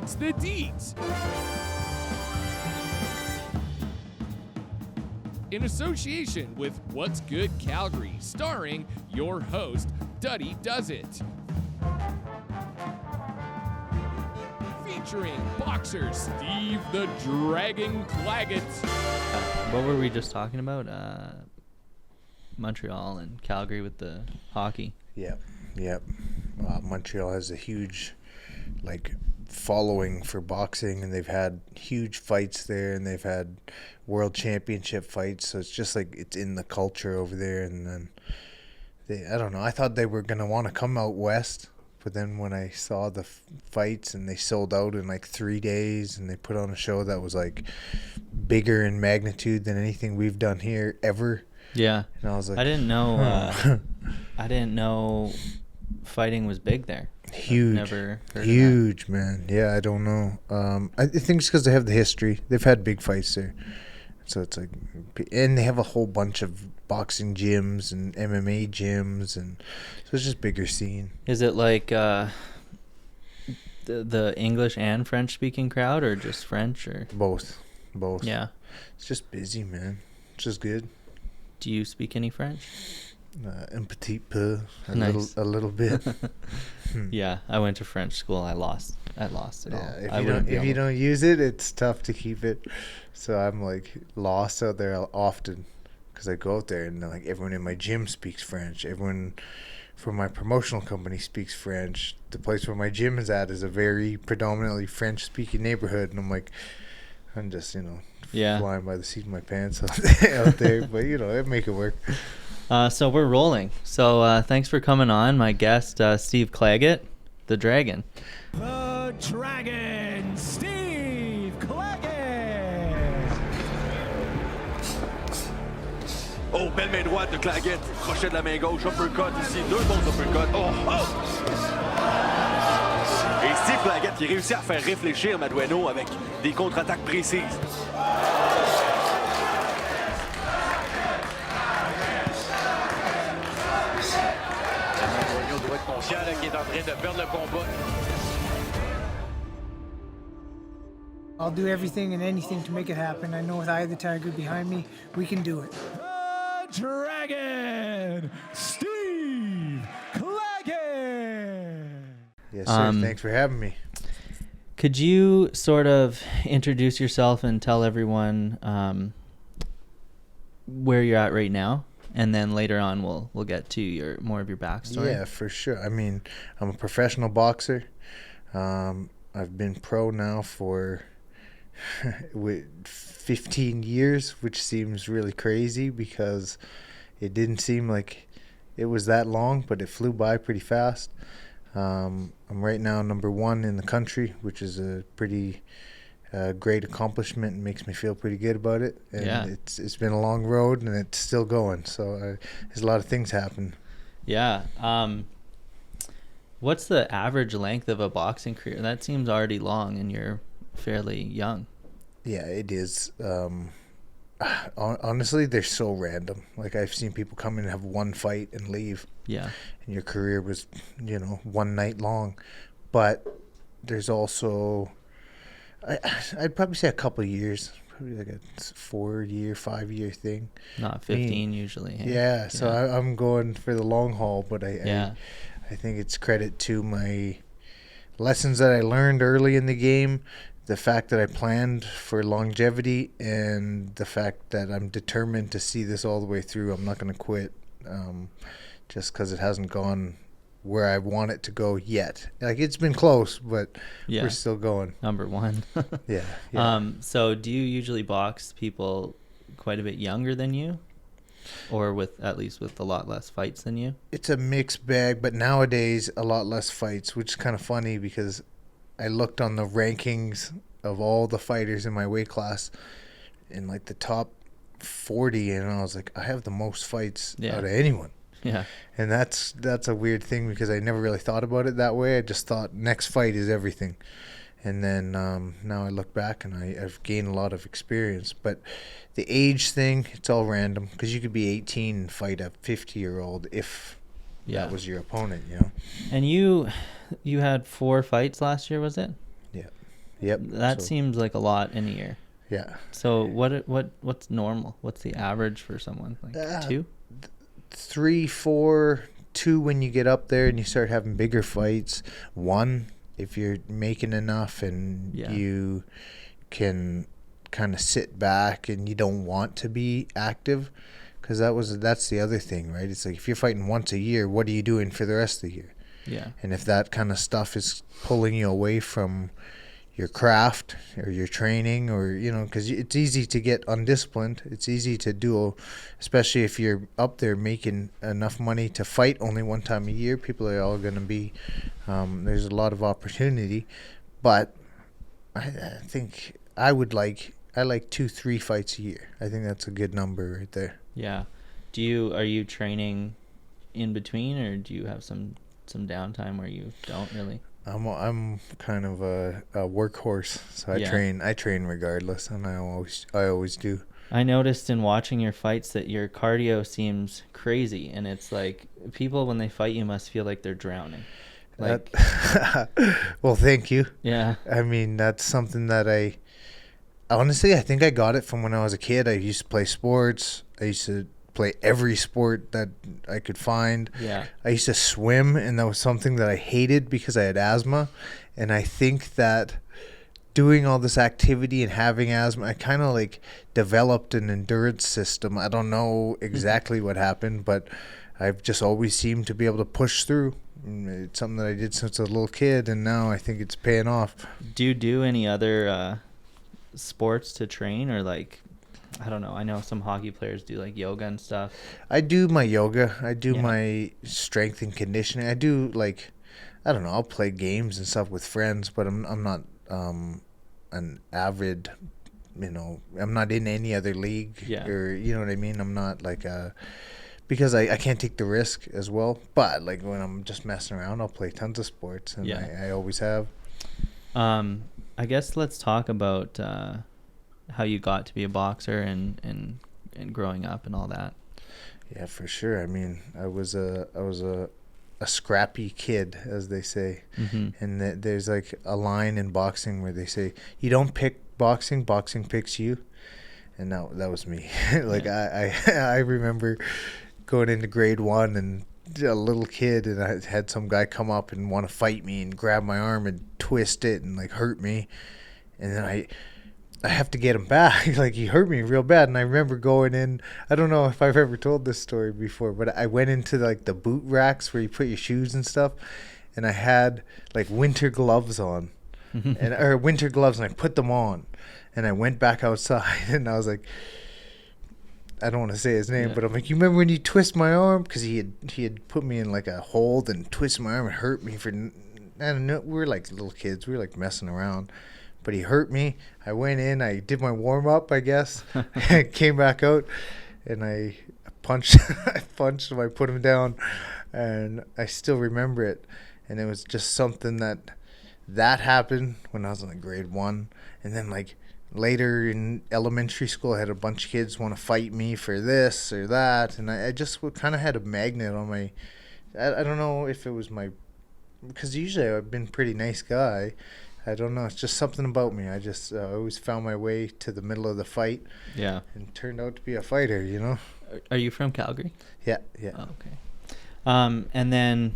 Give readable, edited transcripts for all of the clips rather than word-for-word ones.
It's the Deets. In association with What's Good Calgary, starring your host, Duddy Does It. Featuring boxer Steve the Dragon Claggett. What were we just talking about? Montreal and Calgary with the hockey. Yep. Montreal has a huge, following for boxing, and they've had huge fights there, and they've had world championship fights. So it's just it's in the culture over there. And then I don't know. I thought they were gonna want to come out west, but then when I saw the fights and they sold out in 3 days, and they put on a show that was bigger in magnitude than anything we've done here ever. Yeah. And I was like, I didn't know. I didn't know fighting was big there. Huge. Never heard huge, of that. Man. Yeah, I don't know. I think it's because they have the history. They've had big fights there. So it's and they have a whole bunch of boxing gyms and MMA gyms, and so it's just bigger scene. Is it the English and French speaking crowd, or just French, or Both. Yeah. It's just busy, man. It's just good. Do you speak any French? Un petit peu, Nice. a little bit. Yeah, I went to French school. I lost it all. If you don't use it, it's tough to keep it. So I'm lost out there often, because I go out there and everyone in my gym speaks French. Everyone from my promotional company speaks French. The place where my gym is at is a very predominantly French-speaking neighborhood, and I'm just flying by the seat of my pants out there. But it make it work. So we're rolling. So thanks for coming on. My guest, Steve Claggett, the Dragon. The Dragon, Steve Claggett. Oh, belle main droite de Claggett. Crochet de la main gauche, uppercut ici. Deux bons uppercuts. Oh! Et Steve Claggett qui réussit à faire réfléchir Madueno avec des contre-attaques précises. Madueno doit être conscient qu'il est en train de perdre le combat. I'll do everything and anything to make it happen. I know with Eye of the Tiger behind me, we can do it. The Dragon, Steve Claggett. Yes, sir. Thanks for having me. Could you sort of introduce yourself and tell everyone where you're at right now? And then later on, we'll get to more of your backstory. Yeah, for sure. I mean, I'm a professional boxer. I've been pro now for 15 years, which seems really crazy because it didn't seem like it was that long, but it flew by pretty fast. I'm right now number 1 in the country, which is a pretty great accomplishment and makes me feel pretty good about it. And Yeah. it's been a long road, and it's still going. So there's a lot of things happen. Yeah. What's the average length of a boxing career? That seems already long, and you're fairly young. Yeah, it is. Honestly, they're so random. I've seen people come in and have one fight and leave. Yeah. And your career was, one night long. But there's also, I'd probably say a couple of years, probably a 4-year, 5-year thing. Not 15 usually. Hey? Yeah, so Yeah. I'm going for the long haul, but Yeah. I think it's credit to my lessons that I learned early in the game, the fact that I planned for longevity, and the fact that I'm determined to see this all the way through. I'm not going to quit just because it hasn't gone where I want it to go yet. It's been close, but Yeah. we're still going. Number 1. Yeah. So do you usually box people quite a bit younger than you, or at least with a lot less fights than you? It's a mixed bag, but nowadays a lot less fights, which is kind of funny because I looked on the rankings of all the fighters in my weight class in the top 40, and I was like, I have the most fights out of anyone. Yeah. And that's a weird thing because I never really thought about it that way. I just thought next fight is everything. And then now I look back and I've gained a lot of experience. But the age thing, it's all random because you could be 18 and fight a 50-year-old if that was your opponent, And you had 4 fights last year, was it? Yeah. Yep. That so, seems like a lot in a year. Yeah. So what's normal? What's the average for someone? Like 2? 3, 4, 2 when you get up there and you start having bigger fights. 1 if you're making enough and you can kind of sit back and you don't want to be active, because that's the other thing, right? It's like if you're fighting once a year, what are you doing for the rest of the year? Yeah. And if that kind of stuff is pulling you away from your craft or your training, or because it's easy to get undisciplined. It's easy to do, especially if you're up there making enough money to fight only one time a year. People are all going to be there's a lot of opportunity, but I think I like 2-3 fights a year. I think that's a good number right there. Yeah. Are you training in between, or do you have some downtime where you don't really? I'm kind of a workhorse, so I train regardless, and I always do. I noticed in watching your fights that your cardio seems crazy, and it's like people when they fight you must feel like they're drowning. Like, well, thank you. Yeah. I mean, that's something that I think I got it from when I was a kid. I used to play sports. I used to play every sport that I could find. Yeah. I used to swim, and that was something that I hated because I had asthma. And I think that doing all this activity and having asthma, I kind of like developed an endurance system. I don't know exactly what happened, but I've just always seemed to be able to push through. It's something that I did since I was a little kid, and now I think it's paying off. Do you do any other sports to train, or like, I don't know, I know some hockey players do like yoga and stuff. I do my yoga. I do my strength and conditioning. I do like, I don't know, I'll play games and stuff with friends, but I'm not an avid, I'm not in any other league. Yeah. Or, you know what I mean? I'm not like because I can't take the risk as well. But like when I'm just messing around, I'll play tons of sports, and I always have. I guess let's talk about how you got to be a boxer and growing up and all that. Yeah, for sure. I mean, I was a scrappy kid, as they say. Mm-hmm. And there's like a line in boxing where they say, you don't pick boxing, boxing picks you. And that was me. Like I remember going into grade 1 and a little kid, and I had some guy come up and want to fight me and grab my arm and twist it and like hurt me. And then I have to get him back. Like, he hurt me real bad. And I remember going in, I don't know if I've ever told this story before, but I went into like the boot racks where you put your shoes and stuff, and I had like winter gloves on or winter gloves, and I put them on, and I went back outside, and I was like, I don't want to say his name, but I'm like, you remember when you twist my arm? Because he had put me in like a hold and twisted my arm and hurt me for, I don't know, we were like little kids, we were like messing around. But he hurt me. I went in, I did my warm-up, I guess, and came back out, and I punched him, I put him down, and I still remember it. And it was just something that happened when I was in like grade 1. And then like later in elementary school, I had a bunch of kids want to fight me for this or that, and I just kind of had a magnet on my, I don't know if it was my, because usually I've been a pretty nice guy. I don't know. It's just something about me. I just always found my way to the middle of the fight. Yeah. And turned out to be a fighter, you know? Are you from Calgary? Yeah. Oh, okay. And then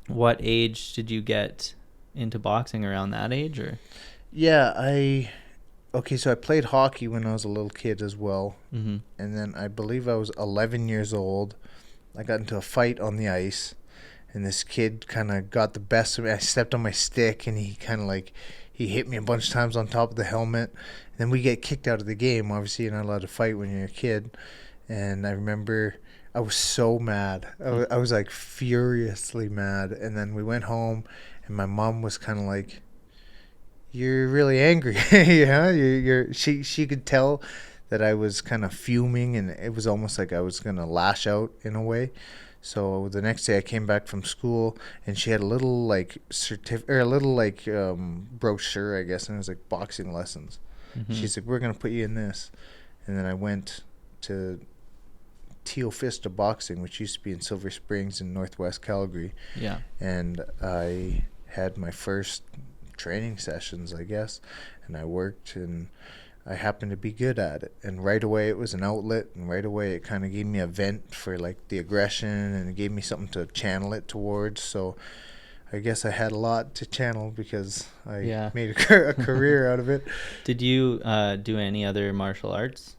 what age did you get into boxing? Around that age, or? Yeah, so I played hockey when I was a little kid as well. Mm-hmm. And then I believe I was 11 years old. I got into a fight on the ice. And this kid kind of got the best of me. I stepped on my stick, and he kind of like, he hit me a bunch of times on top of the helmet. And then we get kicked out of the game. Obviously, you're not allowed to fight when you're a kid. And I remember I was so mad. I was like furiously mad. And then we went home, and my mom was kind of like, "You're really angry." Yeah, she could tell that I was kind of fuming, and it was almost like I was going to lash out in a way. So the next day I came back from school, and she had a little like brochure, I guess, and it was like boxing lessons. Mm-hmm. She's like, "We're gonna put you in this," and then I went to Teal Fista Boxing, which used to be in Silver Springs in Northwest Calgary. Yeah. And I had my first training sessions, I guess, and I worked, and I happened to be good at it. And right away it was an outlet, and right away it kind of gave me a vent for like the aggression, and it gave me something to channel it towards. So I guess I had a lot to channel because I made a career out of it. Did you do any other martial arts?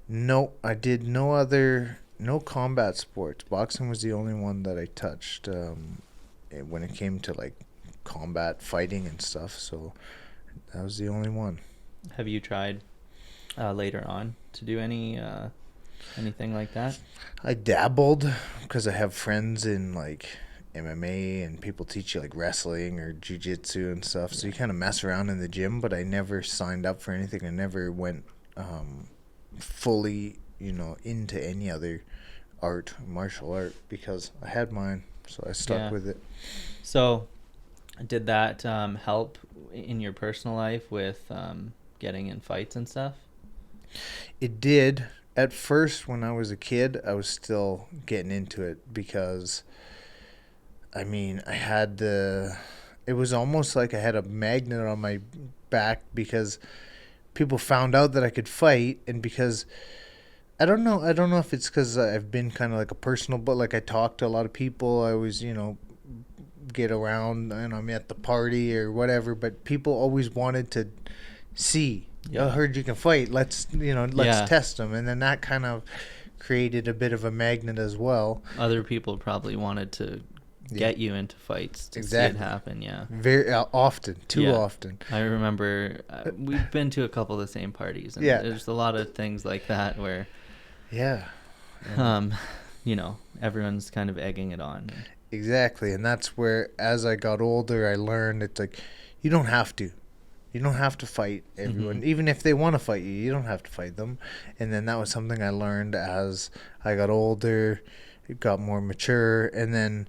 No, I did no combat sports. Boxing was the only one that I touched when it came to like combat fighting and stuff. So that was the only one. Have you tried later on to do anything like that? I dabbled because I have friends in like MMA, and people teach you like wrestling or jiu-jitsu and stuff. So you kind of mess around in the gym, but I never signed up for anything. I never went fully, into any other martial art, because I had mine, so I stuck with it. So did that help in your personal life with getting in fights and stuff? It did. At first, when I was a kid, I was still getting into it because, I mean, it was almost like I had a magnet on my back, because people found out that I could fight, and because I don't know if it's because I've been kind of like a personal, but like I talk to a lot of people. I always, get around, and I'm at the party or whatever, but people always wanted to see, I heard you can fight. Let's test them. And then that kind of created a bit of a magnet as well. Other people probably wanted to get you into fights to see it happen. Yeah, very often, too often. I remember we've been to a couple of the same parties, and there's a lot of things like that where everyone's kind of egging it on. Exactly. And that's where, as I got older, I learned it's like you don't have to fight everyone. Even if they want to fight you don't have to fight them. And then that was something I learned as I got older, it got more mature. And then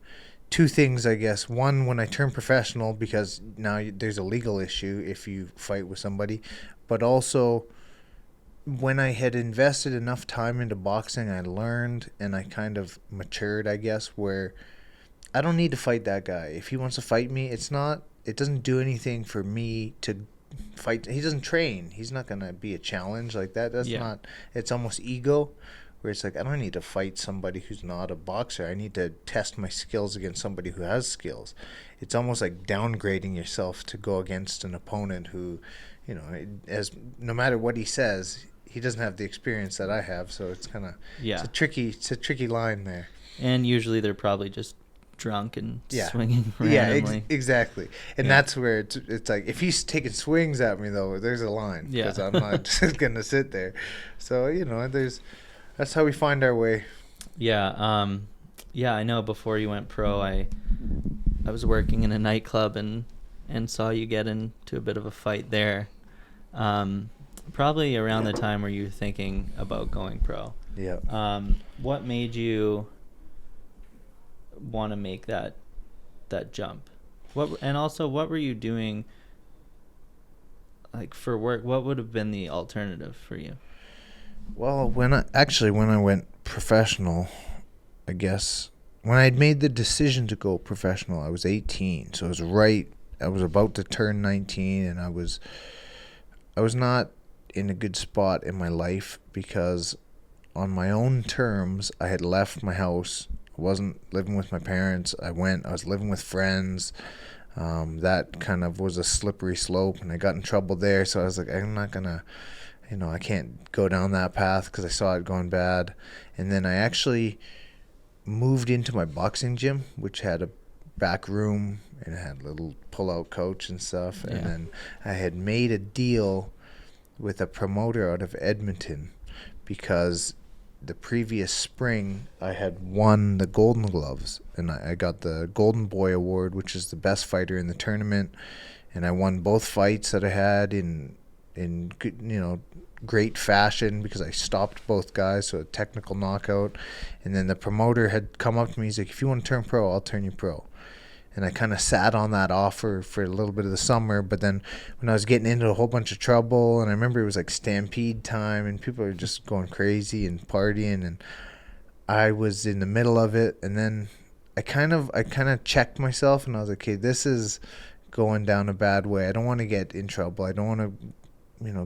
two things, I guess. One, when I turned professional, because now there's a legal issue if you fight with somebody, but also when I had invested enough time into boxing, I learned, and I kind of matured, I guess, where I don't need to fight that guy. If he wants to fight me, it doesn't do anything for me to fight. He doesn't train. He's not going to be a challenge like that. It's almost ego, where it's like, I don't need to fight somebody who's not a boxer. I need to test my skills against somebody who has skills. It's almost like downgrading yourself to go against an opponent who, no matter what he says, he doesn't have the experience that I have. So it's kind of, it's a tricky line there. And usually they're probably just drunk and swinging randomly. Exactly. And that's where it's like, if he's taking swings at me, though, there's a line, because I'm not just going to sit there. So, that's how we find our way. I know before you went pro, I was working in a nightclub and saw you get into a bit of a fight there. Probably around the time where you were thinking about going pro. Yeah. What made you want to make that jump? And also, what were you doing like for work? What would have been the alternative for you? Well, when I went professional, I guess when I'd made the decision to go professional, I was 18. So I was about to turn 19, and I was not in a good spot in my life, because on my own terms, I had left my house. I wasn't living with my parents. I was living with friends. That kind of was a slippery slope, and I got in trouble there. So I was like, I'm not going to, I can't go down that path, because I saw it going bad. And then I actually moved into my boxing gym, which had a back room and it had a little pull-out coach and stuff. And then I had made a deal with a promoter out of Edmonton, because the previous spring I had won the Golden Gloves, and I got the Golden Boy Award, which is the best fighter in the tournament, and I won both fights that I had in good, great fashion, because I stopped both guys, so a technical knockout. And then the promoter had come up to me, he's like, if you want to turn pro, I'll turn you pro. And I kind of sat on that offer for a little bit of the summer. But then when I was getting into a whole bunch of trouble, and I remember it was like stampede time, and people were just going crazy and partying, and I was in the middle of it. And then I kind of checked myself, and I was like, okay, this is going down a bad way. I don't want to get in trouble. I don't want to,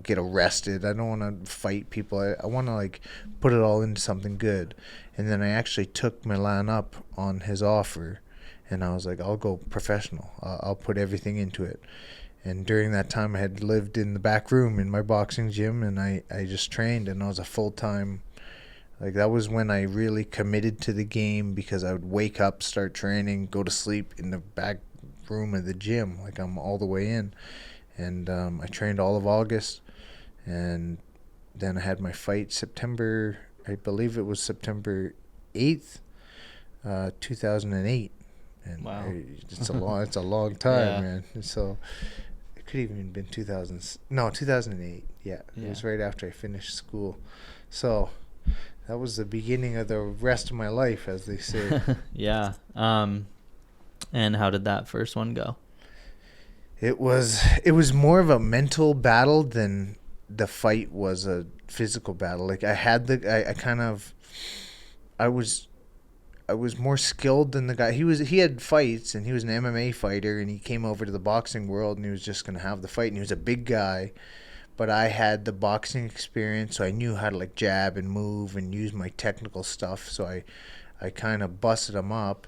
get arrested. I don't want to fight people. I want to like put it all into something good. And then I actually took Milan up on his offer, and I was like, I'll go professional. I'll put everything into it. And during that time, I had lived in the back room in my boxing gym, and I just trained, and I was a full-time. Like, that was when I really committed to the game, because I would wake up, start training, go to sleep in the back room of the gym. Like, I'm all the way in. And I trained all of August, and then I had my fight September, I believe it was September 8th, 2008. And wow. It's a long time, Yeah. man. So it could even have been 2008. Yeah, it was right after I finished school. So that was the beginning of the rest of my life, as they say. Yeah. And how did that first one go? It was more of a mental battle than the fight was a physical battle. Like, I was more skilled than the guy. He had fights, and he was an MMA fighter, and he came over to the boxing world, and he was just going to have the fight, and he was a big guy. But I had the boxing experience, so I knew how to like jab and move and use my technical stuff. So I kind of busted him up,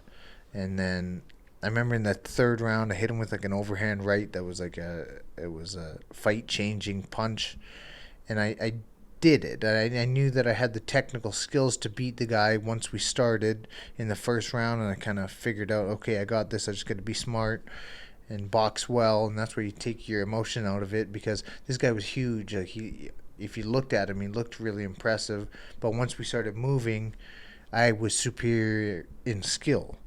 and then I remember in that third round, I hit him with like an overhand right that was like it was a fight-changing punch, and I did it. I knew that I had the technical skills to beat the guy once we started in the first round, and I kind of figured out, okay, I got this. I just got to be smart and box well, and that's where you take your emotion out of it, because this guy was huge. Like, if you looked at him, he looked really impressive, but once we started moving, I was superior in skill.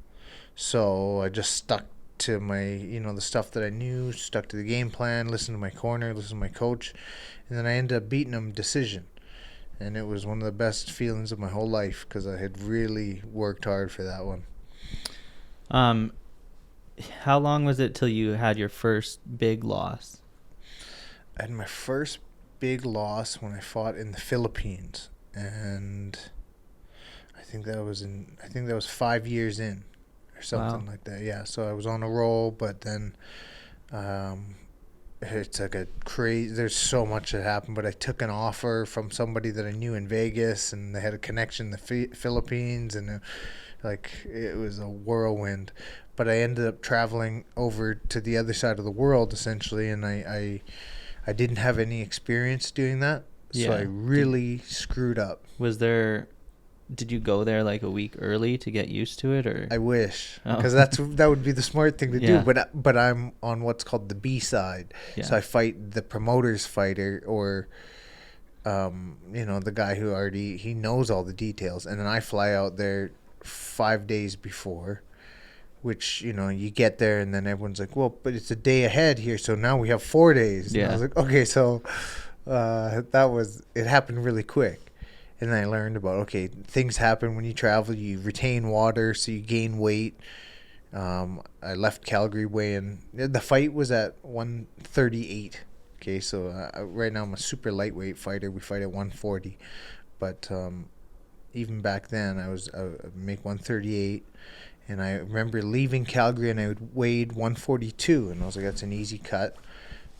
So I just stuck to my, the stuff that I knew, stuck to the game plan, listened to my corner, listened to my coach, and then I ended up beating him decision. And it was one of the best feelings of my whole life, because I had really worked hard for that one. How long was it till you had your first big loss? I had my first big loss when I fought in the Philippines, and I think that was 5 years in. Something like that, yeah. So I was on a roll, but then it's like a crazy. There's so much that happened, but I took an offer from somebody that I knew in Vegas, and they had a connection in the Philippines, and it was a whirlwind. But I ended up traveling over to the other side of the world, essentially, and I didn't have any experience doing that, so I really screwed up. Did you go there like a week early to get used to it, or? I wish, because that would be the smart thing to do. But I'm on what's called the B side, so I fight the promoter's fighter, or the guy who he knows all the details, and then I fly out there 5 days before, which you get there, and then everyone's like, well, but it's a day ahead here, so now we have 4 days. And I was like, okay, so it happened really quick. And then I learned about, okay, things happen when you travel. You retain water, so you gain weight. I left Calgary weighing. The fight was at 138. Okay, so right now I'm a super lightweight fighter. We fight at 140. But even back then, I make 138. And I remember leaving Calgary, and I weighed 142. And I was like, that's an easy cut.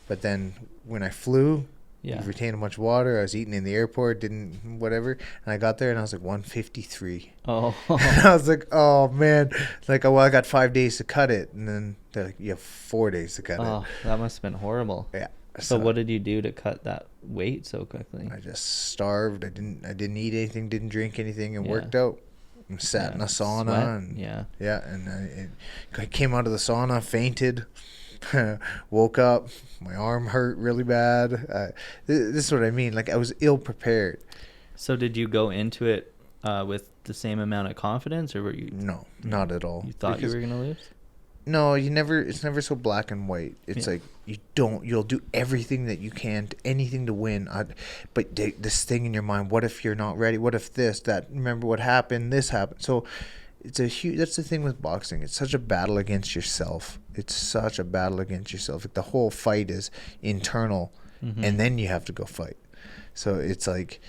But then when I flew, you retain a bunch of water. I was eating in the airport, didn't whatever. And I got there, and I was like 153. Oh. And I was like, oh, man. Like, I got 5 days to cut it. And then they're like, you have 4 days to cut it. Oh, that must have been horrible. Yeah. So what did you do to cut that weight so quickly? I just starved. I didn't eat anything, didn't drink anything, and worked out. And sat in a sauna. Sweat. And yeah. And I came out of the sauna, fainted. Woke up, my arm hurt really bad. This is what I mean. Like, I was ill prepared. So did you go into it with the same amount of confidence, or were you? No, not at all. You thought you were gonna lose? No, it's never so black and white. It's like you'll do everything that you can, anything to win. But this thing in your mind, what if you're not ready? What if that? Remember what happened? This happened. So it's that's the thing with boxing. It's such a battle against yourself. Like, the whole fight is internal, and then you have to go fight. So it's like,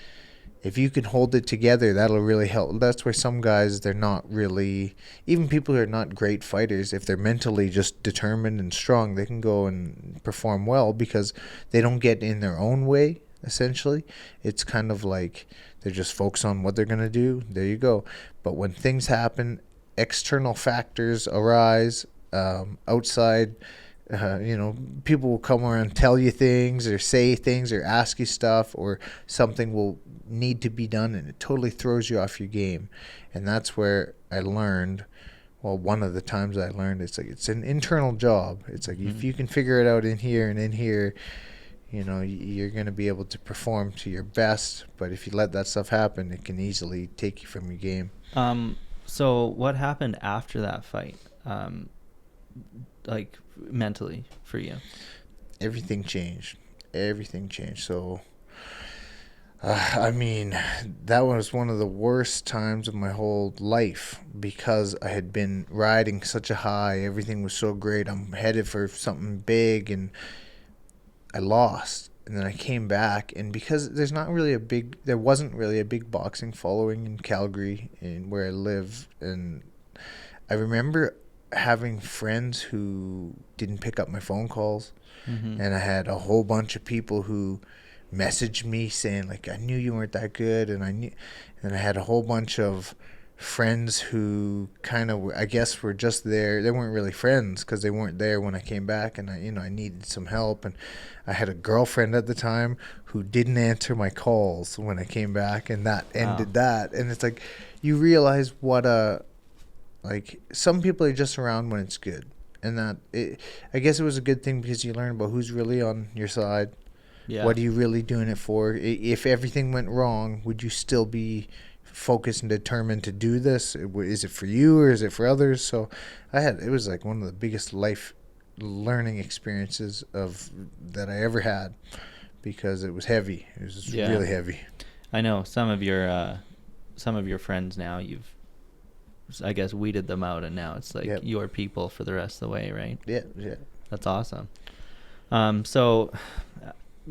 if you can hold it together, that'll really help. That's where some guys, they're not really, even people who are not great fighters, if they're mentally just determined and strong, they can go and perform well because they don't get in their own way, essentially. It's kind of like they're just focused on what they're going to do. There you go. But when things happen, external factors arise, outside, people will come around and tell you things or say things or ask you stuff, or something will need to be done, and it totally throws you off your game. And that's where I learned, well, one of the times I learned, it's like it's an internal job. It's like if you can figure it out in here and in here, you're going to be able to perform to your best. But if you let that stuff happen, it can easily take you from your game. So what happened after that fight? Like mentally for you? Everything changed. So, that was one of the worst times of my whole life because I had been riding such a high. Everything was so great. I'm headed for something big, and I lost. And then I came back, and because there wasn't really a big boxing following in Calgary, and where I live, and I remember having friends who didn't pick up my phone calls, and I had a whole bunch of people who messaged me saying, like, I knew you weren't that good, and I had a whole bunch of friends who kind of, I guess, were just there. They weren't really friends because they weren't there when I came back, and I needed some help. And I had a girlfriend at the time who didn't answer my calls when I came back, and that ended that. And it's like, you realize what some people are just around when it's good, and I guess it was a good thing because you learn about who's really on your side. Yeah. What are you really doing it for? If everything went wrong, would you still be focused and determined to do this? Is it for you or is it for others? So it was like one of the biggest life learning experiences that I ever had, because it was heavy. It was really heavy. I know some of your friends now, you've, I guess, weeded them out, and now it's like your people for the rest of the way, right? Yeah. That's awesome. So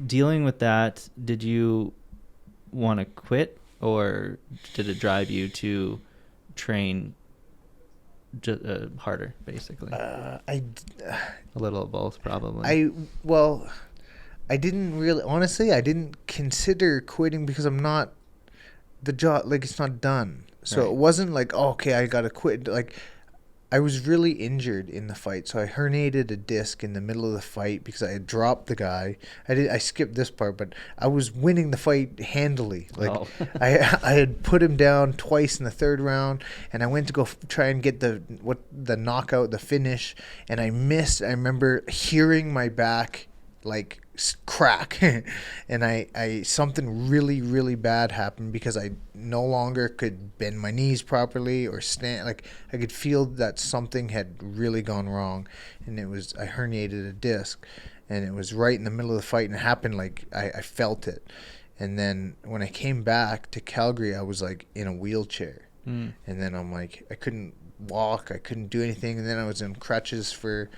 dealing with that, did you want to quit, or did it drive you to train harder, basically? A little of both, probably. I didn't really, honestly, I didn't consider quitting because the job, like, it's not done. So It wasn't like, okay, I got to quit. Like, I was really injured in the fight. So I herniated a disc in the middle of the fight because I had dropped the guy. I skipped this part, but I was winning the fight handily. Like, I had put him down twice in the third round, and I went to go try and get the knockout, the finish, and I missed. I remember hearing my back like crack, and I something really, really bad happened because I no longer could bend my knees properly or stand. Like, I could feel that something had really gone wrong, and I herniated a disc, and it was right in the middle of the fight, and it happened like I felt it. And then when I came back to Calgary, I was like in a wheelchair, and then I'm like, I couldn't walk, I couldn't do anything, and then I was in crutches for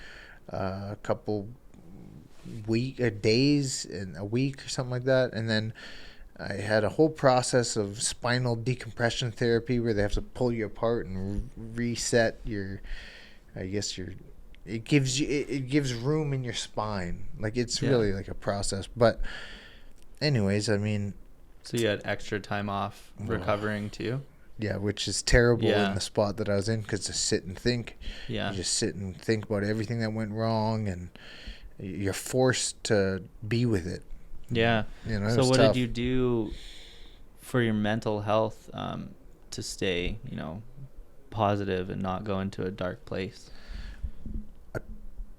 a couple days and a week or something like that. And then I had a whole process of spinal decompression therapy where they have to pull you apart and reset it gives room in your spine. Like, it's really like a process. But anyways, so you had extra time off recovering too? Yeah, which is terrible in the spot that I was in, because to sit and think, you just sit and think about everything that went wrong, and you're forced to be with it. Yeah. So what did you do for your mental health to stay, positive and not go into a dark place?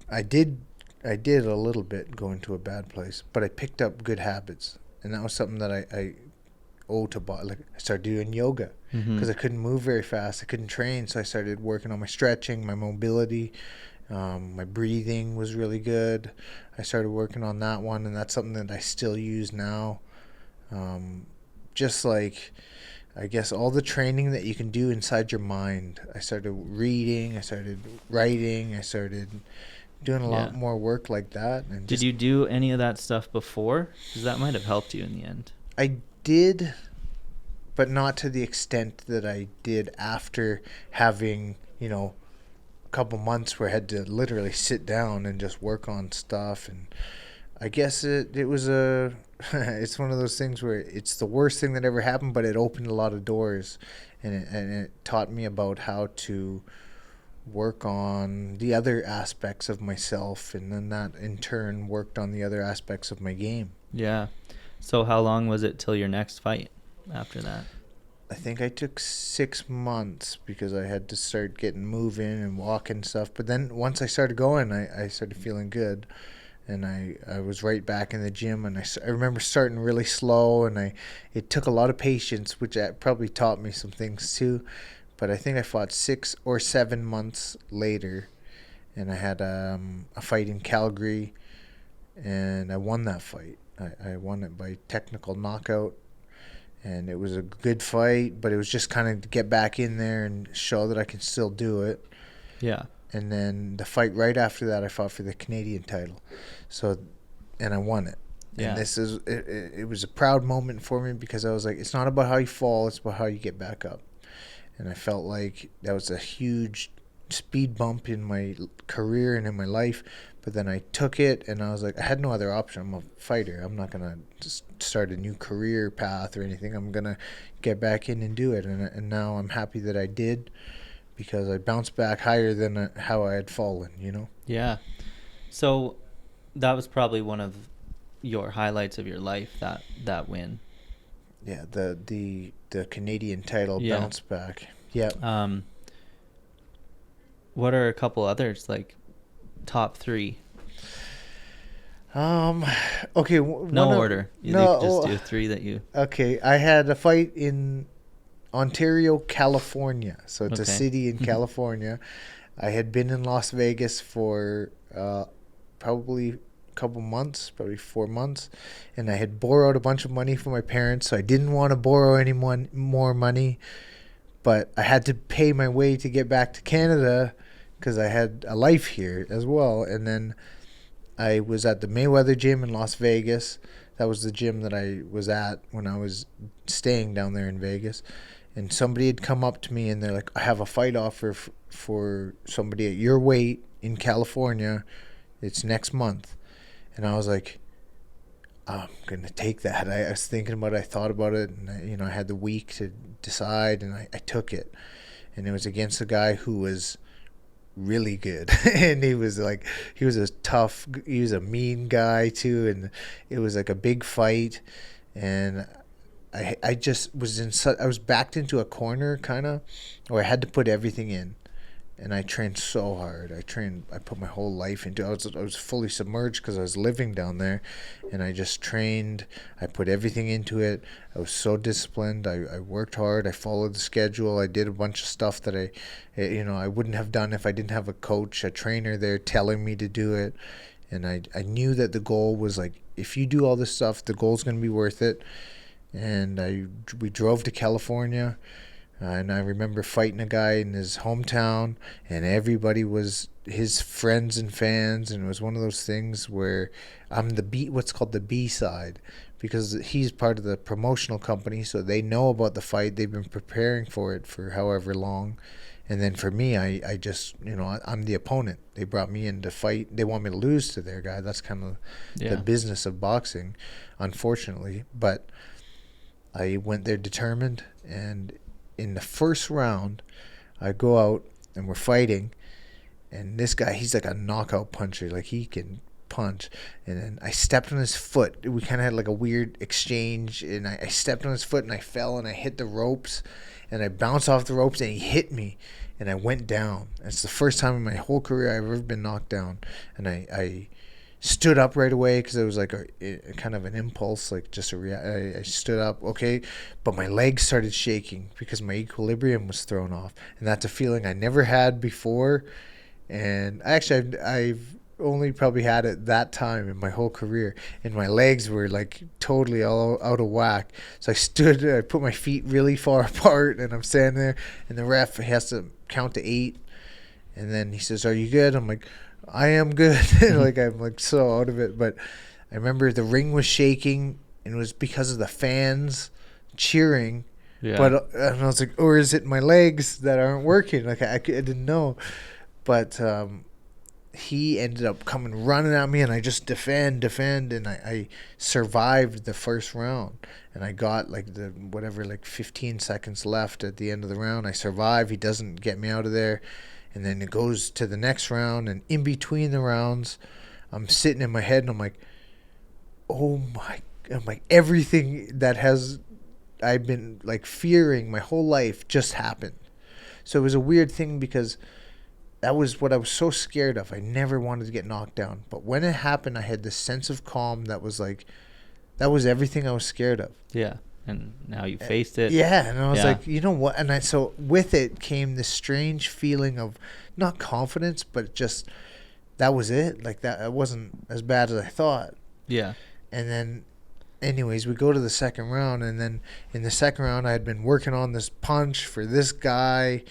I did a little bit go into a bad place, but I picked up good habits, and that was something that I owe to body. Like, I started doing yoga because I couldn't move very fast. I couldn't train, so I started working on my stretching, my mobility. My breathing was really good. I started working on that one, and that's something that I still use now. Just like, I guess, all the training that you can do inside your mind. I started reading, I started writing, I started doing a lot more work like that. And did you do any of that stuff before? Because that might have helped you in the end. I did but not to the extent that I did after having, you know, a couple months where I had to literally sit down and just work on stuff. And I guess it was it's one of those things where it's the worst thing that ever happened, but it opened a lot of doors, and it taught me about how to work on the other aspects of myself, and then that in turn worked on the other aspects of my game. Yeah. So how long was it till your next fight after that? I think I took 6 months because I had to start getting moving and walking stuff. But then once I started going, I started feeling good. And I was right back in the gym. And I remember starting really slow. And it took a lot of patience, which probably taught me some things too. But I think I fought 6 or 7 months later. And I had a fight in Calgary. And I won that fight. I won it by technical knockout. And it was a good fight, but it was just kind of to get back in there and show that I can still do it. Yeah. And then the fight right after that, I fought for the Canadian title. And I won it. Yeah. And it was a proud moment for me because I was like, it's not about how you fall, it's about how you get back up. And I felt like that was a huge speed bump in my career and in my life. But then I took it, and I was like, I had no other option. I'm a fighter. I'm not going to just start a new career path or anything. I'm going to get back in and do it. And now I'm happy that I did, because I bounced back higher than how I had fallen, you know? Yeah. So that was probably one of your highlights of your life, that win. Yeah, the Canadian title bounce back. Yeah. What are a couple others, like top 3? Okay. No order. You just do 3 that you. Okay, I had a fight in Ontario, California. So it's a city in California. I had been in Las Vegas for probably a couple months, probably 4 months, and I had borrowed a bunch of money from my parents, so I didn't want to borrow any more money, but I had to pay my way to get back to Canada because I had a life here as well. And then I was at the Mayweather gym in Las Vegas. That was the gym that I was at when I was staying down there in Vegas. And somebody had come up to me and they're like, I have a fight offer for somebody at your weight in California. It's next month. And I was like, I'm going to take that. I was thinking about it. I thought about it. And, I had the week to decide, and I took it. And it was against a guy who was really good. And he was a mean guy too. And it was like a big fight. And I just was I was backed into a corner kind of where I had to put everything in. And I trained so hard. I put my whole life into it. I was fully submerged because I was living down there. And I just trained. I put everything into it. I was so disciplined. I worked hard. I followed the schedule. I did a bunch of stuff that I wouldn't have done if I didn't have a coach, a trainer there telling me to do it. And I knew that the goal was like, if you do all this stuff, the goal's going to be worth it. And we drove to California. And I remember fighting a guy in his hometown, and everybody was his friends and fans. And it was one of those things where I'm what's called the B side, because he's part of the promotional company, so they know about the fight. They've been preparing for it for however long. And then for me, I just, I'm the opponent. They brought me in to fight. They want me to lose to their guy. That's kind of the business of boxing, unfortunately. But I went there determined, and in the first round, I go out and we're fighting, and this guy, he's like a knockout puncher, like he can punch. And then I stepped on his foot. We kind of had like a weird exchange, and I stepped on his foot and I fell and I hit the ropes, and I bounced off the ropes and he hit me, and I went down. It's the first time in my whole career I've ever been knocked down. And I stood up right away because it was like a kind of an impulse, like just I stood up, okay, but my legs started shaking because my equilibrium was thrown off, and that's a feeling I never had before. And actually, I've only probably had it that time in my whole career, and my legs were like totally all out of whack. So I put my feet really far apart, and I'm standing there, and the ref has to count to 8, and then he says, "Are you good?" I'm like, I am good. Like, I'm like so out of it. But I remember the ring was shaking, and it was because of the fans cheering Yeah. But and I was like, or is it my legs that aren't working? Like I didn't know. But he ended up coming running at me, and I just defend, and I survived the first round. And I got like 15 seconds left at the end of the round. I survive. He doesn't get me out of there. And then it goes to the next round, and in between the rounds, I'm sitting in my head, and I'm like, everything that I've been like fearing my whole life just happened. So it was a weird thing because that was what I was so scared of. I never wanted to get knocked down. But when it happened, I had this sense of calm that was like, that was everything I was scared of. Yeah. And now you faced it. Yeah. And I was like, you know what? And so with it came this strange feeling of not confidence, but just that was it. Like that, it wasn't as bad as I thought. Yeah. And then anyways, we go to the second round. And then in the second round, I had been working on this punch for this guy.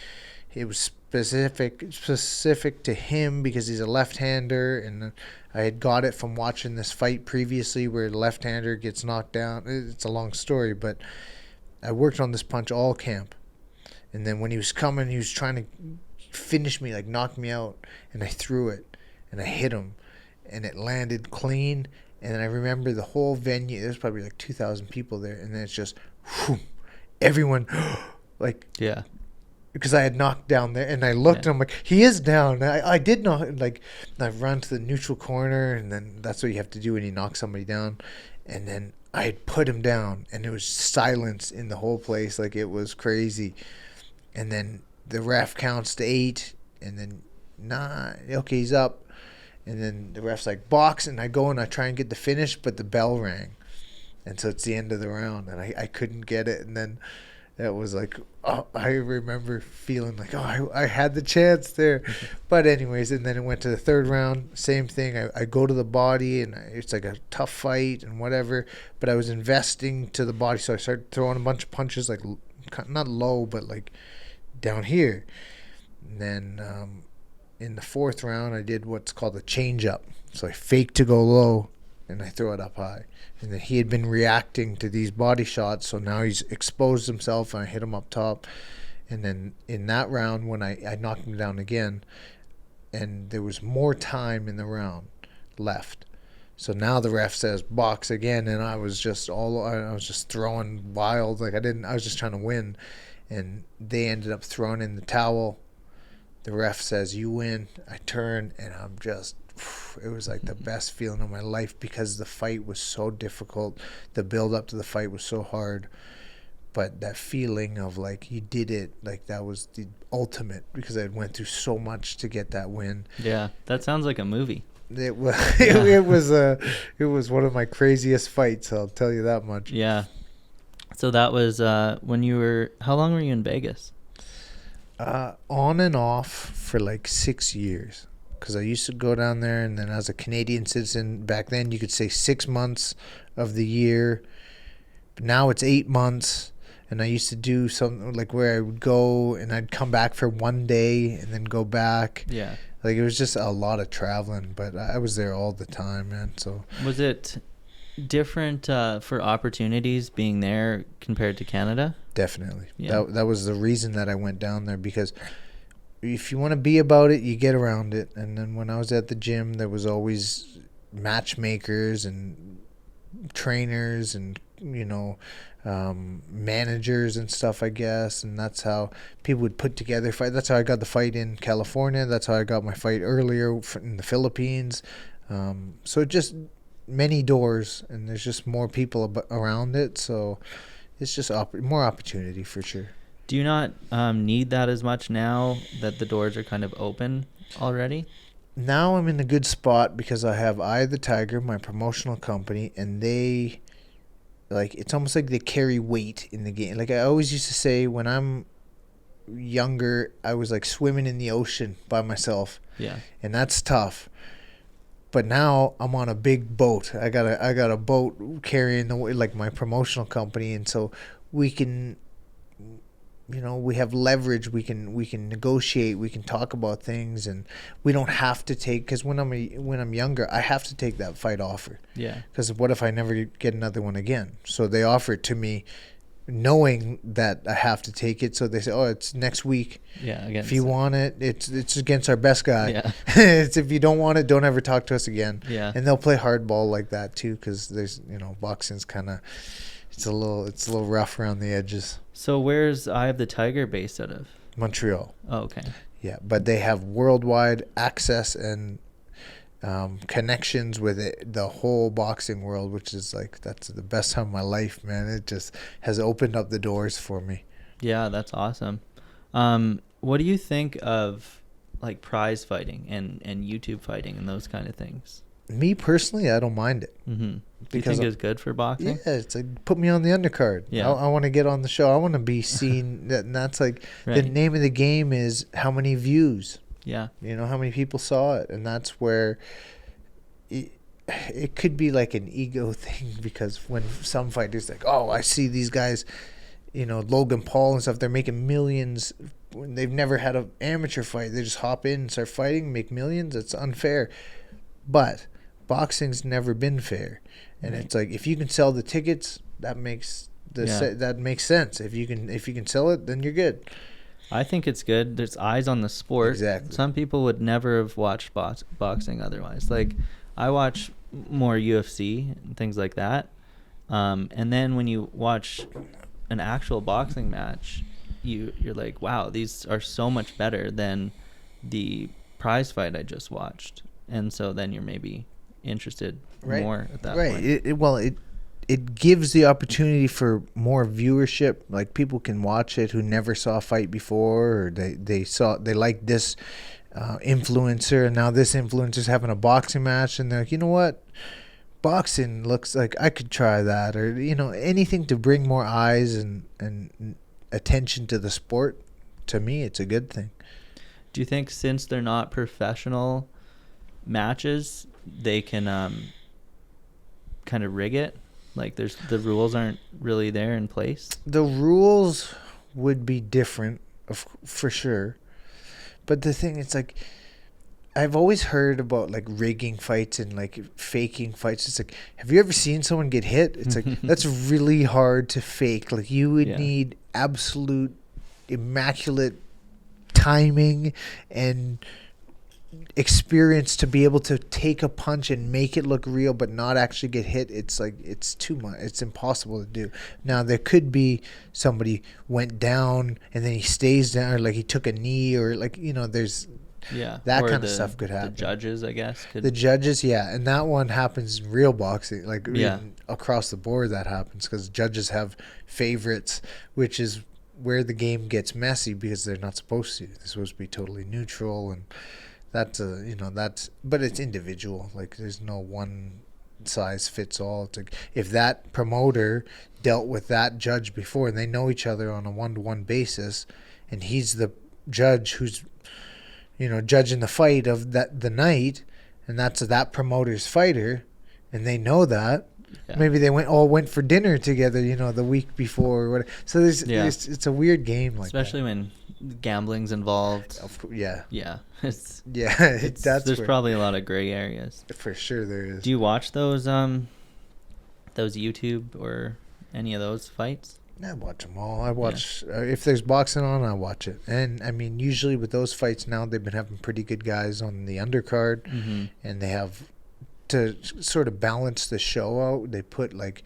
It was specific to him because he's a left-hander, and I had got it from watching this fight previously where the left-hander gets knocked down. It's a long story, but I worked on this punch all camp. And then when he was coming, he was trying to finish me, like knock me out, and I threw it, and I hit him, and it landed clean. And then I remember the whole venue, there's probably like 2,000 people there, and then it's just, whew, everyone, like, yeah. Because I had knocked down there, and I looked, and I'm like, he is down. I did not, like, I run to the neutral corner, and then that's what you have to do when you knock somebody down. And then I had put him down, and it was silence in the whole place. Like, it was crazy. And then the ref counts to 8, and then 9. Okay, he's up. And then the ref's like, box, and I go and I try and get the finish, but the bell rang. And so it's the end of the round, and I couldn't get it. And then that was like, I remember feeling like, I had the chance there. But anyways, and then it went to the third round. Same thing. I go to the body, and it's like a tough fight and whatever. But I was investing to the body, so I started throwing a bunch of punches, like not low, but like down here. And then in the fourth round, I did what's called a change up. So I faked to go low, and I throw it up high. And then he had been reacting to these body shots, so now he's exposed himself, and I hit him up top. And then in that round, when I knocked him down again, and there was more time in the round left. So now the ref says box again, and I was just throwing wild, like I was just trying to win. And they ended up throwing in the towel. The ref says, you win. I turn, and I'm just, it was like the best feeling of my life because the fight was so difficult. The build up to the fight was so hard. But that feeling of like you did it, like that was the ultimate because I went through so much to get that win. Yeah, that sounds like a movie. It was it was one of my craziest fights, I'll tell you that much. Yeah. So that was when you were, how long were you in Vegas? On and off for like 6 years. Because I used to go down there, and then as a Canadian citizen, back then you could say 6 months of the year. But now it's 8 months, and I used to do something like where I would go, and I'd come back for 1 day, and then go back. Yeah. Like, it was just a lot of traveling, but I was there all the time, man. So was it different for opportunities being there compared to Canada? Definitely. Yeah. That was the reason that I went down there, because if you want to be about it, you get around it. And then when I was at the gym, there was always matchmakers and trainers and, managers and stuff, I guess. And that's how people would put together fight. That's how I got the fight in California. That's how I got my fight earlier in the Philippines. So just many doors, and there's just more people around it. So it's just more opportunity for sure. Do you not need that as much now that the doors are kind of open already? Now I'm in a good spot because I have Eye of the Tiger, my promotional company, and they, like, it's almost like they carry weight in the game. Like I always used to say, when I'm younger, I was like swimming in the ocean by myself. Yeah. And that's tough. But now I'm on a big boat. I got a boat carrying the weight, like my promotional company, and so we can, we have leverage. We can negotiate. We can talk about things, and we don't have to take. Because when I'm younger, I have to take that fight offer. Yeah. Because what if I never get another one again? So they offer it to me, knowing that I have to take it. So they say, oh, it's next week. Yeah. If you want it, it's against our best guy. Yeah. It's if you don't want it, don't ever talk to us again. Yeah. And they'll play hardball like that too, because there's boxing's kind of it's a little rough around the edges. So where's Eye of the Tiger based out of? Montreal. Oh, okay. Yeah, but they have worldwide access and connections with the whole boxing world, which is like that's the best time of my life, man. It just has opened up the doors for me. Yeah, that's awesome. What do you think of like prize fighting and YouTube fighting and those kind of things? Me personally, I don't mind it. Mm-hmm. Do you think it's good for boxing? Yeah, it's like put me on the undercard. Yeah. I want to get on the show. I want to be seen. And that's like the name of the game is how many views. Yeah. How many people saw it, and that's where it could be like an ego thing, because when some fighters like, oh, I see these guys, Logan Paul and stuff, they're making millions when they've never had an amateur fight. They just hop in and start fighting, make millions. It's unfair. But boxing's never been fair, and it's like if you can sell the tickets, that makes that makes sense. If you can sell it, then you're good. I think it's good. There's eyes on the sport. Exactly. Some people would never have watched boxing otherwise. Like I watch more UFC and things like that, and then when you watch an actual boxing match, you're like, wow, these are so much better than the prize fight I just watched. And so then you're maybe interested more at that point. Right. It gives the opportunity for more viewership. Like people can watch it who never saw a fight before, or they like this influencer, and now this influencer's having a boxing match, and they're like, you know what? Boxing looks like I could try that, or anything to bring more eyes and attention to the sport. To me, it's a good thing. Do you think since they're not professional matches, they can kind of rig it? Like the rules aren't really there in place? The rules would be different, for sure. But the thing is, like, I've always heard about like rigging fights and like faking fights. It's like, have you ever seen someone get hit? It's like that's really hard to fake. Like you would need absolute immaculate timing and experience to be able to take a punch and make it look real but not actually get hit. It's like it's too much. It's impossible to do. Now there could be somebody went down and then he stays down, or like he took a knee, or like there's that kind of stuff could happen. The judges, I guess, the judges, and that one happens in real boxing, like across the board that happens, because judges have favorites, which is where the game gets messy because they're not supposed to. They're supposed to be totally neutral, and that's but it's individual. Like there's no one size fits all. It's like if that promoter dealt with that judge before and they know each other on a 1-to-1 basis, and he's the judge who's judging the fight of the night, and that's that promoter's fighter, and they know that. Maybe they went for dinner together, the week before or whatever. So it's a weird game, like especially when gambling's involved. There's probably a lot of gray areas. For sure there is. Do you watch those YouTube or any of those fights? I watch them all. I watch if there's boxing on, I watch it. And I mean, usually with those fights now, they've been having pretty good guys on the undercard, and they have, to sort of balance the show out, they put like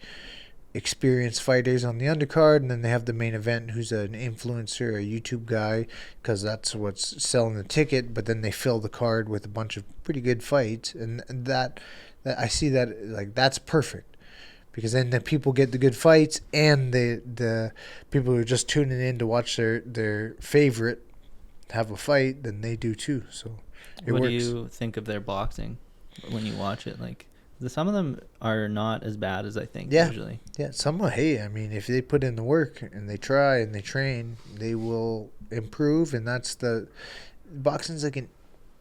experienced fighters on the undercard, and then they have the main event who's an influencer, a YouTube guy, because that's what's selling the ticket. But then they fill the card with a bunch of pretty good fights, and that I see that like that's perfect, because then the people get the good fights, and the people who are just tuning in to watch their favorite have a fight, then they do too. So it works. What do you think of their boxing when you watch it? Like, some of them are not as bad as I think usually. Yeah, some are, I mean, if they put in the work and they try and they train, they will improve. And that's boxing's like an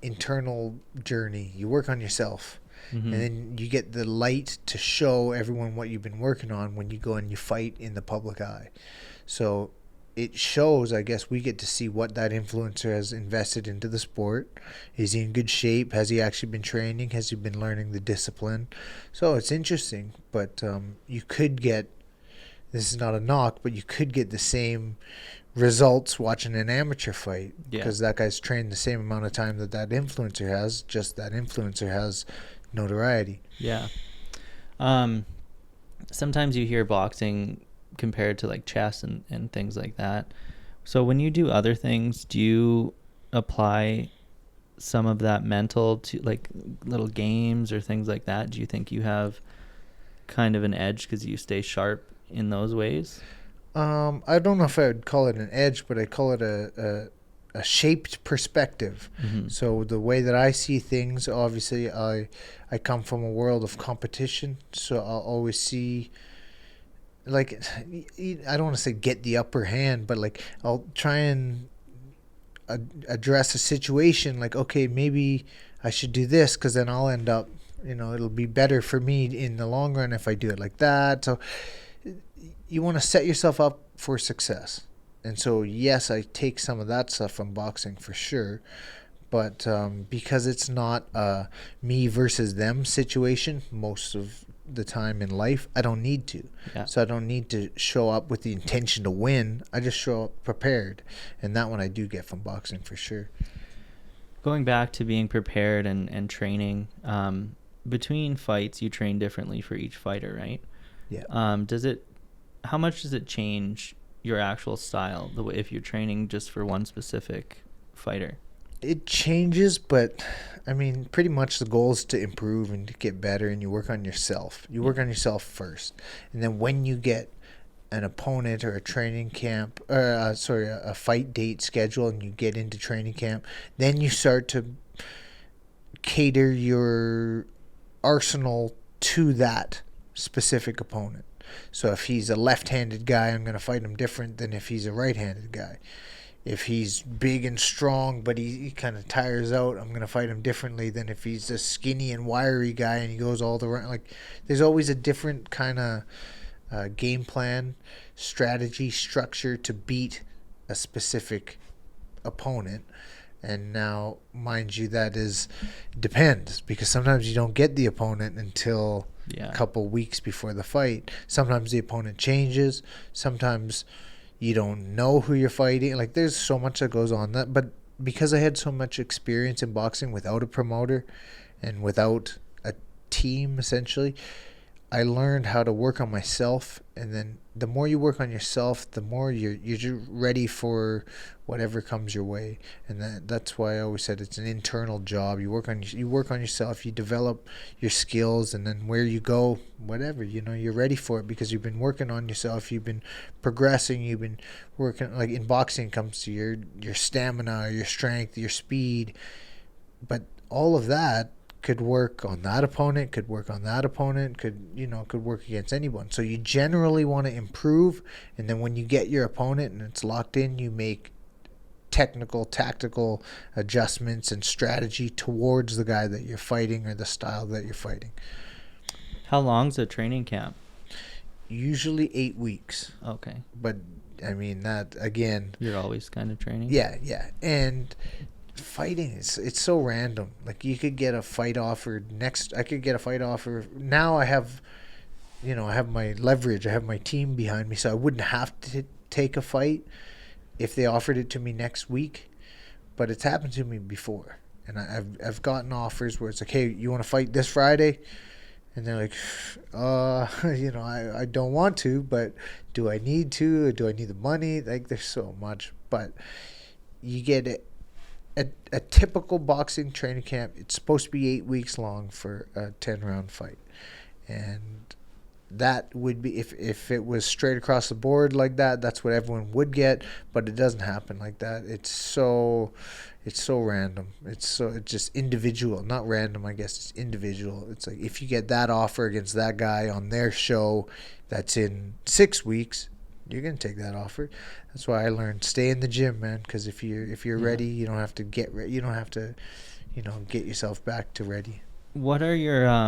internal journey. You work on yourself, and then you get the light to show everyone what you've been working on when you go and you fight in the public eye. So it shows, I guess, we get to see what that influencer has invested into the sport. Is he in good shape? Has he actually been training? Has he been learning the discipline? So it's interesting, but you could get this is not a knock, but you could get the same results watching an amateur fight because that guy's trained the same amount of time that influencer has, just that influencer has notoriety. Yeah. Sometimes you hear boxing compared to like chess and things like that. So when you do other things, do you apply some of that mental to like little games or things like that? Do you think you have kind of an edge because you stay sharp in those ways? I don't know if I would call it an edge, but I call it a shaped perspective. Mm-hmm. So the way that I see things, obviously, I come from a world of competition, so I'll always see, like, I don't want to say get the upper hand, but like I'll try and address a situation like, okay, maybe I should do this because then I'll end up, it'll be better for me in the long run if I do it like that. So you want to set yourself up for success. And so, yes, I take some of that stuff from boxing for sure. But because it's not a me versus them situation most of the time in life, I don't need to. Yeah. So I don't need to show up with the intention to win. I just show up prepared. And that one I do get from boxing for sure. Going back to being prepared and training, between fights, you train differently for each fighter, right? Yeah. How much does it change your actual style the way if you're training just for one specific fighter? It changes, but I mean, pretty much the goal is to improve and to get better, and you work on yourself. You work on yourself first, and then when you get an opponent or a training camp, or a fight date schedule, and you get into training camp, then you start to cater your arsenal to that specific opponent. So if he's a left-handed guy, I'm going to fight him different than if he's a right-handed guy. If he's big and strong, but he kind of tires out, I'm going to fight him differently than if he's a skinny and wiry guy and he goes all the way. Like, there's always a different kind of game plan, strategy, structure to beat a specific opponent. And now, mind you, that depends, because sometimes you don't get the opponent until a couple weeks before the fight. Sometimes the opponent changes. Sometimes you don't know who you're fighting. Like, there's so much that goes on that. But because I had so much experience in boxing without a promoter and without a team, essentially, I learned how to work on myself. And then the more you work on yourself, the more you're ready for whatever comes your way. And that's why I always said it's an internal job. You work on yourself, you develop your skills, and then where you go, whatever, you're ready for it because you've been working on yourself. You've been progressing. You've been working. Like in boxing, it comes to your stamina, your strength, your speed. But all of that could work on that opponent, could work work against anyone. So you generally want to improve, and then when you get your opponent and it's locked in, you make technical, tactical adjustments and strategy towards the guy that you're fighting or the style that you're fighting. How long's a training camp? Usually 8 weeks. Okay. But I mean, that again, you're always kind of training. Yeah. And fighting it's so random. Like, you could get a fight offer I could get a fight offer now. I have my leverage, I have my team behind me, so I wouldn't have to take a fight if they offered it to me next week. But it's happened to me before, and I've gotten offers where it's like, hey, you want to fight this Friday? And they're like, I don't want to, but do I need to? Do I need the money? Like, there's so much. But you get it. A typical boxing training camp, it's supposed to be 8 weeks long for a 10-round fight. And that would be, if it was straight across the board like that, that's what everyone would get. But it doesn't happen like that. It's so random. It's just individual. Not random, I guess. It's individual. It's like, if you get that offer against that guy on their show that's in 6 weeks, you're going to take that offer. That's why I learned, stay in the gym, man, because if you're ready, you don't have to get ready. You don't have to, get yourself back to ready. What are your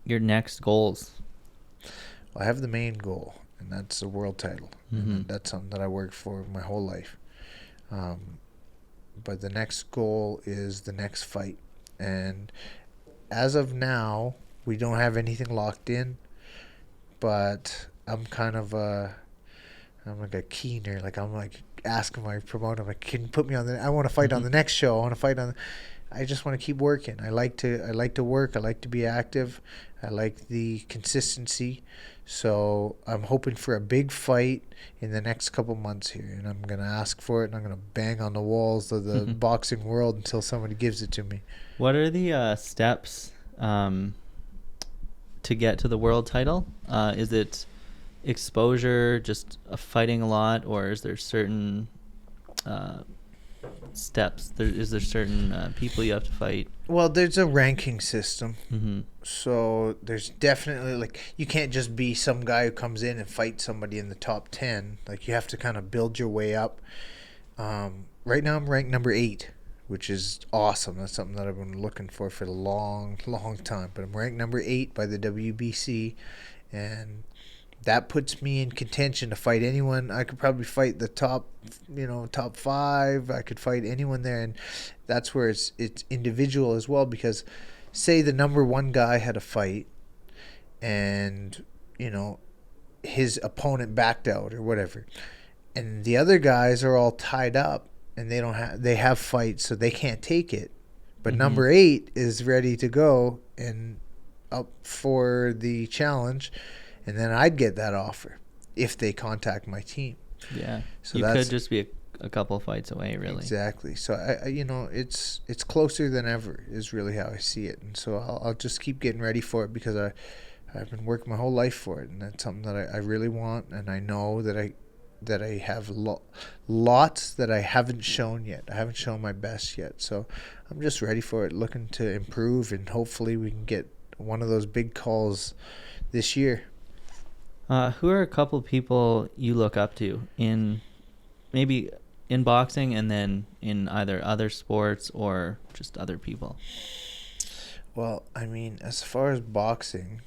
next goals? Well, I have the main goal, and that's a world title. Mm-hmm. And that's something that I worked for my whole life. But the next goal is the next fight. And as of now, we don't have anything locked in, but I'm kind of I'm like a keener. Like I'm like asking my promoter, like, can you put me on the? I want to fight on the next show. I want to fight on. I just want to keep working. I like to work. I like to be active. I like the consistency. So I'm hoping for a big fight in the next couple months here, and I'm gonna ask for it, and I'm gonna bang on the walls of the boxing world until somebody gives it to me. What are the steps to get to the world title? Is it exposure, just fighting a lot, or is there certain steps? Is there certain people you have to fight? Well, there's a ranking system. Mm-hmm. So there's definitely, like, you can't just be some guy who comes in and fights somebody in the top 10. Like, you have to kind of build your way up. Right now I'm ranked number 8, which is awesome. That's something that I've been looking for a long time. But I'm ranked number 8 by the WBC, and that puts me in contention to fight anyone. I could probably fight the top 5. I could fight anyone there, and that's where it's individual as well, because say the number 1 guy had a fight and, his opponent backed out or whatever, and the other guys are all tied up and they have fights, so they can't take it. But number 8 is ready to go and up for the challenge, and then I'd get that offer if they contact my team. Yeah, so you could just be a couple fights away, really. Exactly. So I it's closer than ever is really how I see it, and so I'll just keep getting ready for it, because I've been working my whole life for it, and that's something that I really want, and I know that I have lots that I haven't shown yet. I haven't shown my best yet, so I'm just ready for it, looking to improve, and hopefully we can get one of those big calls this year. Who are a couple people you look up to maybe in boxing, and then in either other sports or just other people? Well, I mean, as far as boxing,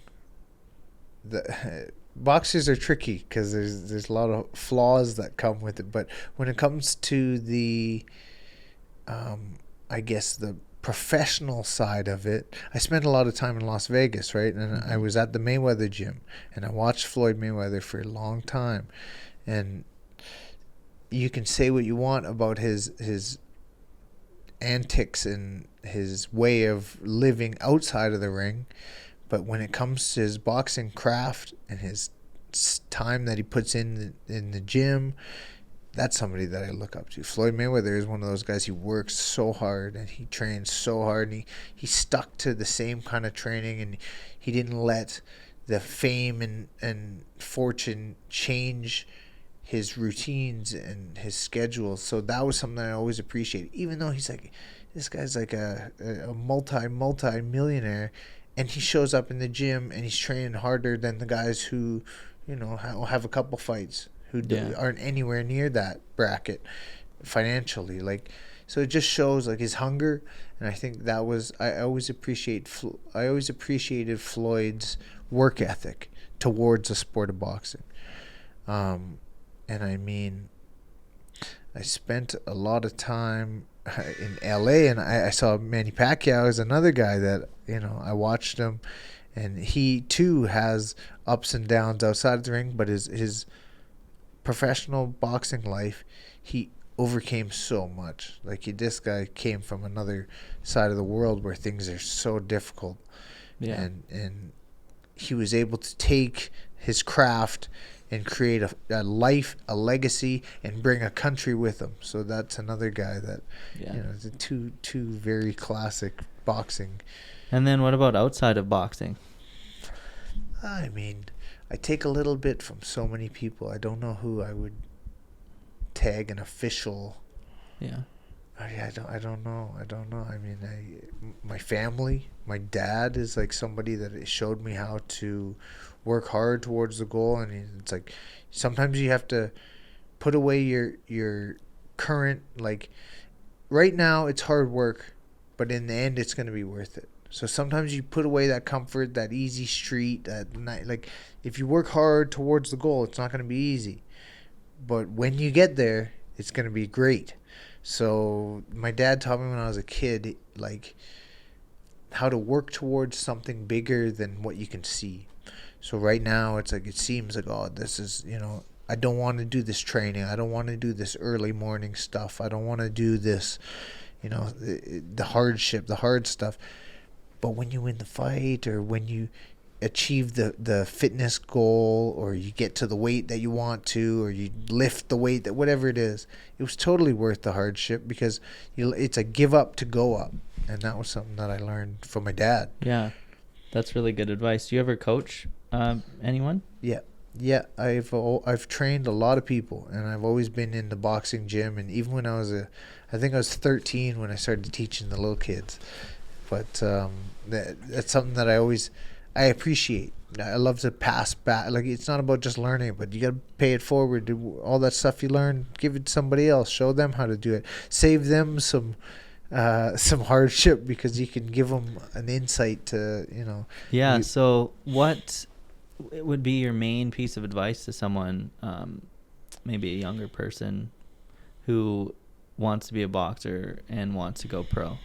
boxers are tricky because there's a lot of flaws that come with it. But when it comes to the, I guess the professional side of it, I spent a lot of time in Las Vegas, right? And I was at the Mayweather gym, and I watched Floyd Mayweather for a long time. And you can say what you want about his antics and his way of living outside of the ring, but when it comes to his boxing craft and his time that he puts in the gym, that's somebody that I look up to. Floyd Mayweather is one of those guys. He works so hard and he trains so hard, and he stuck to the same kind of training, and he didn't let the fame and fortune change his routines and his schedule. So that was something I always appreciated. Even though this guy's like a multi-millionaire, and he shows up in the gym and he's training harder than the guys who, have a couple fights, who aren't anywhere near that bracket financially. Like, so it just shows like his hunger, and I think that was I always appreciated Floyd's work ethic towards the sport of boxing. And I mean, I spent a lot of time in LA, and I saw Manny Pacquiao as another guy that, I watched him, and he too has ups and downs outside of the ring, but his professional boxing life, he overcame so much. Like, this guy came from another side of the world where things are so difficult. Yeah. And he was able to take his craft and create a life, a legacy, and bring a country with him. So that's another guy that, two very classic boxing. And then what about outside of boxing? I mean, I take a little bit from so many people. I don't know who I would tag an official. Yeah. I don't know. I mean, my family, my dad is like somebody that showed me how to work hard towards the goal, and it's like sometimes you have to put away your current, like, right now it's hard work, but in the end it's going to be worth it. So sometimes you put away that comfort, that easy street, like, if you work hard towards the goal, it's not going to be easy, but when you get there, it's going to be great. So my dad taught me when I was a kid, like, how to work towards something bigger than what you can see. So right now it's like, it seems like, oh, this is, I don't want to do this training. I don't want to do this early morning stuff. I don't want to do this, the hardship, the hard stuff. But when you win the fight, or when you achieve the fitness goal, or you get to the weight that you want to, or you lift the weight, that whatever it is, it was totally worth the hardship, because it's a give up to go up. And that was something that I learned from my dad. Yeah, that's really good advice. Do you ever coach anyone? Yeah, I've trained a lot of people, and I've always been in the boxing gym. And even when I think I was 13 when I started teaching the little kids. But that's something that I appreciate. I love to pass back. Like, it's not about just learning, but you got to pay it forward. All that stuff you learn, give it to somebody else. Show them how to do it. Save them some hardship, because you can give them an insight to, Yeah. So what would be your main piece of advice to someone, maybe a younger person who wants to be a boxer and wants to go pro?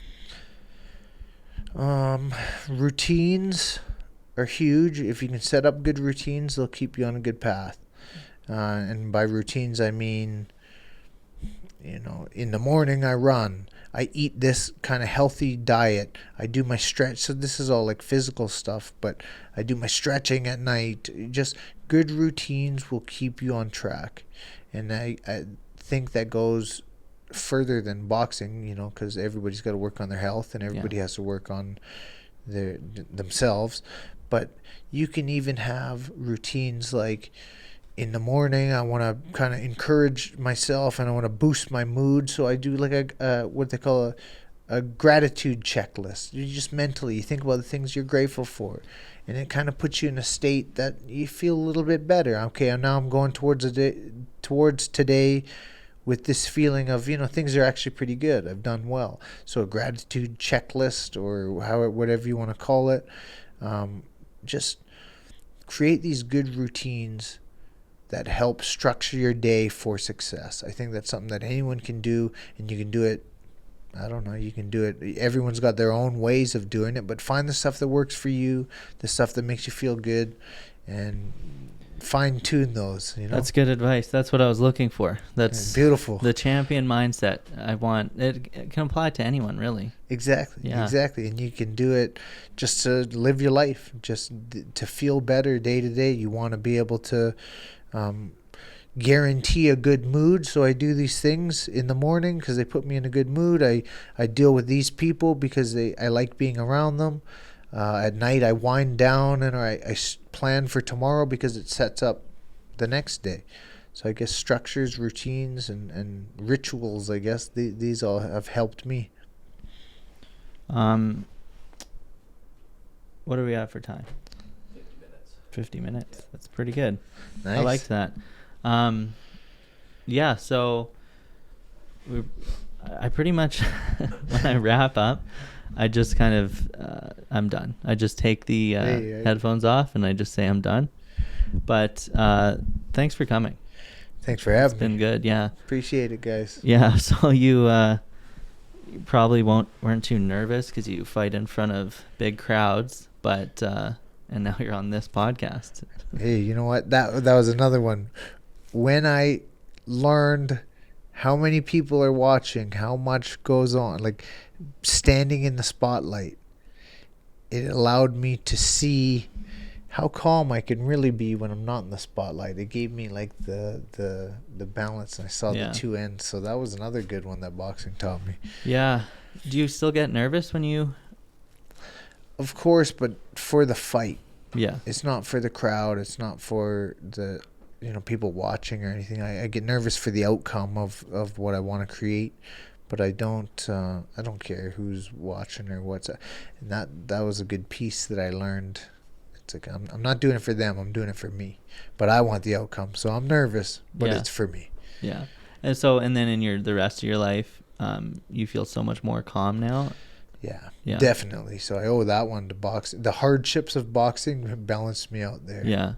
Routines are huge. If you can set up good routines, they'll keep you on a good path. And by routines, I mean, in the morning I run. I eat this kind of healthy diet. I do my stretch. So this is all like physical stuff, but I do my stretching at night. Just good routines will keep you on track. And I think that goes further than boxing, because everybody's got to work on their health, and everybody has to work on themselves. But you can even have routines like, in the morning I want to kind of encourage myself, and I want to boost my mood, so I do like what they call a gratitude checklist. You just mentally, you think about the things you're grateful for, and it kind of puts you in a state that you feel a little bit better. Okay, now I'm going towards today with this feeling of, things are actually pretty good. I've done well. So a gratitude checklist, or whatever you want to call it. Just create these good routines that help structure your day for success. I think that's something that anyone can do, and you can do it. I don't know, you can do it. Everyone's got their own ways of doing it, but find the stuff that works for you, the stuff that makes you feel good, and fine-tune those. That's good advice. That's what I was looking for. That's beautiful. The champion mindset I want. It can apply to anyone, really. Exactly. Yeah. Exactly. And you can do it just to live your life, just to feel better day to day. You want to be able to guarantee a good mood, so I do these things in the morning because they put me in a good mood. I deal with these people because I like being around them. At night I wind down, and I plan for tomorrow because it sets up the next day. So I guess structures, routines, and rituals, I guess these all have helped me. What are we at for time? 50 minutes. That's pretty good. Nice. I liked that. Yeah, so I pretty much, when I wrap up, I just kind of, I'm done. I just take the headphones off, and I just say I'm done. But thanks for coming. Thanks for having me. It's been good, yeah. Appreciate it, guys. Yeah, so you probably weren't too nervous because you fight in front of big crowds, but and now you're on this podcast. Hey, you know what? That was another one. When I learned how many people are watching, how much goes on, like standing in the spotlight, it allowed me to see how calm I can really be when I'm not in the spotlight. It gave me like the balance, and I saw the two ends. So that was another good one that boxing taught me. Yeah. Do you still get nervous when you? Of course, but for the fight. Yeah. It's not for the crowd. It's not for the people watching or anything. I get nervous for the outcome of what I want to create, but I don't care who's watching or what's. And that was a good piece that I learned. It's like I'm not doing it for them. I'm doing it for me. But I want the outcome, so I'm nervous, but it's for me. Yeah. And then in the rest of your life, you feel so much more calm now. Yeah, definitely. So I owe that one to boxing. The hardships of boxing balanced me out there. Yeah.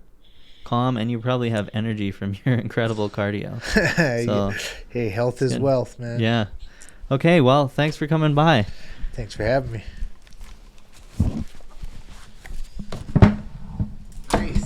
Calm, and you probably have energy from your incredible cardio. So, hey, health is wealth, man. Yeah. Okay, well, thanks for coming by. Thanks for having me.